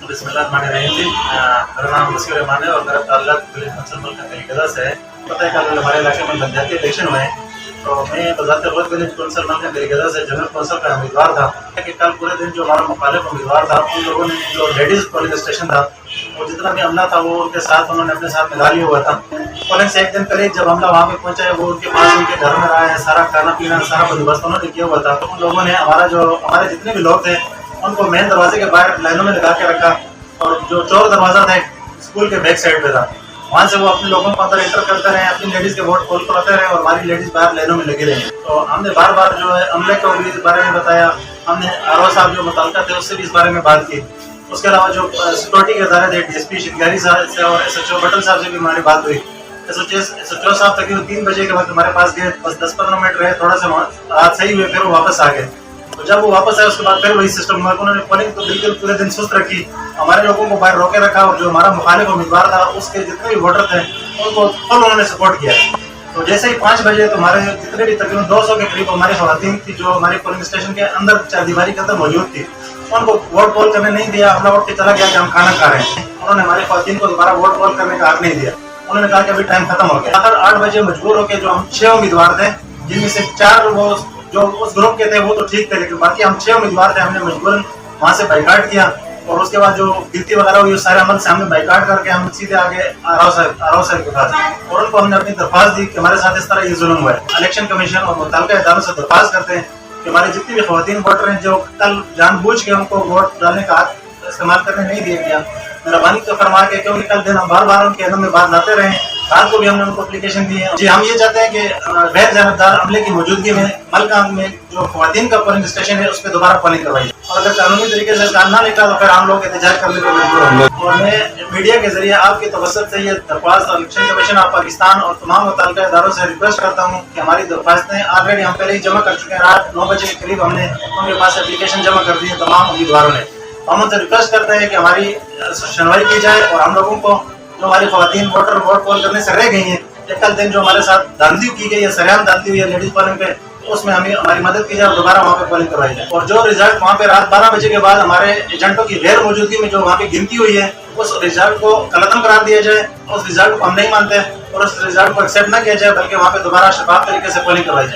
बिस्मिल्लाहिर्रहमानिर्रहीम जी। मेरा नाम बशीर रहमान है और मेरा ताल्लुक पुलिस मुल्क गदा से है। पता है कल हमारे इलाके में पंचायती इलेक्शन हुए, तो मैं बजाते वक्त विलेज कौंसिल मुल्क गदा से जनरल कौंसिल का उम्मीदवार था कि कल पूरे दिन जो हमारा मुखालिफ उम्मीदवार था उन लोगों ने जो लेडीज़ पोलिंग स्टेशन था वो जितना भी अमला था वो उनके साथ उन्होंने अपने साथ मिला लिया हुआ था। पोलिंग से एक दिन पहले जब हमला वहाँ पे पहुँचा है वो उनके पास उनके घर में रहा है, सारा खाना पीना सारा बंदोबस्त उन्होंने किया हुआ था। तो उन लोगों ने हमारे जितने भी लोग थे उनको मेन दरवाजे के बाहर लाइनों में लगा के रखा और जो चोर दरवाजा था स्कूल के बैक साइड पे था, वहाँ से वो अपने लोगों को अंदर एंटर करते रहे, अपनी लेडीज के वोट पोल कराते रहे और हमारी लेडीज बाहर लाइनों में लगी रही। तो हमने बार बार जो है अमले को भी इस बारे में बताया, हमने आरओ साहब जो मुतल्लिका थे उससे भी इस बारे में बात की। उसके अलावा जो सिक्योरिटी के इदारे थे DSP शिंगारी साहब से और SHO बटल साहब से भी हमारी बात हुई। SHO साहब तकरीबन 3 बजे के वक्त हमारे पास गए, बस 10-15 मिनट रहे, थोड़ा सा हाथ सही हुए, फिर वो वापस आ गए। तो जब वो वापस आए उसके बाद फिर वही सिस्टम हुआ, उन्होंने पोलिंग तो बिल्कुल पूरे दिन सुस्त रखी, हमारे लोगों को बाहर रोके रखा और जो हमारा मुखालिफ उम्मीदवार था उसके जितने भी वोटर थे उनको फुल उन्होंने सपोर्ट किया। तो जैसे ही 5 बजे तो हमारे जितने भी तकरीबन 200 के करीब हमारी ख़वातीन थी जो हमारे पोलिंग स्टेशन के अंदर चारदीवारी के अंदर मौजूद थी, उनको वोट पोल करने नहीं दिया। अपना वोट के चला गया कि हम खाना खा रहे हैं। उन्होंने हमारी ख़वातीन को दोबारा वोट पोल करने का हक नहीं दिया। उन्होंने कहा कि अभी टाइम खत्म हो गया। आखिर 8 बजे मजबूर होकर जो हम 6 उम्मीदवार थे, जिनमें से 4 वो जो उस ग्रुप के थे वो तो ठीक थे, लेकिन बाकी हम 6 उम्मीदवार थे, हमने मजबूरन वहाँ से बाइकाट किया और उसके बाद जो गिनती वगैरह हुई उस सारे अमल से हमने बाइकाट करके हम सीधे आगे आरओ साहब के पास और उनको हमने अपनी दरख्वास्त दी कि हमारे साथ इस तरह ये जुल्म हुआ है। इलेक्शन कमीशन और मुतल्लिका इदारों से दरख्वास्त करते हैं कि हमारी जितनी भी ख़वातीन वोटर हैं जो कल जानबूझ के उनको वोट डालने का हक इस्तेमाल करने नहीं दिया गया, मेहरबानी तो फरमा के, क्योंकि कल दिन हम बार बार उनके अदम में बात लाते रहे, रात को भी हमने उनको एप्लीकेशन दी है। जी, हम ये चाहते हैं कि गैर जानबदार अमले की मौजूदगी में मलका में जो ख़वातीन का पोलिंग स्टेशन है उस पर दोबारा पोलिंग करवाई और अगर कानूनी तरीके से काम ना निकला तो फिर हम लोग एहतजाज करने को मजबूर होंगे। और मैं मीडिया के जरिए आपकी तवज्जुह से ये दरख्वास्त इलेक्शन कमीशन ऑफ पाकिस्तान और तमाम मुतल्लिका इदारों से रिक्वेस्ट करता हूँ कि हमारी दरख्वास्तें ऑलरेडी हम पहले ही जमा कर चुके हैं। रात 9 बजे के करीब हमने उनके पास एप्लीकेशन जमा कर दी है तमाम उम्मीदवारों ने। हम उनसे रिक्वेस्ट करते हैं कि हमारी सुनवाई की जाए और हम लोगों को जो हमारी ख़वातीन वोटर वोट पोल करने से रह गई हैं, कल दिन जो हमारे साथ धांधली की गई है, सरेआम धांधली हुई है लेडीज पोलिंग पे, उसमें हमें हमारी मदद की जाए और दोबारा वहाँ पे पोलिंग करवाई जाए। और जो रिजल्ट वहाँ पे रात 12 बजे के बाद हमारे एजेंटों की गैर मौजूदगी में जो वहाँ पे गिनती हुई है उस रिजल्ट को गलतम करार दिया जाए। उस रिजल्ट को हम नहीं मानते और उस रिजल्ट को एक्सेप्ट ना किया जाए, बल्कि वहाँ पे दोबारा शफाफ तरीके से पोलिंग करवाई जाए।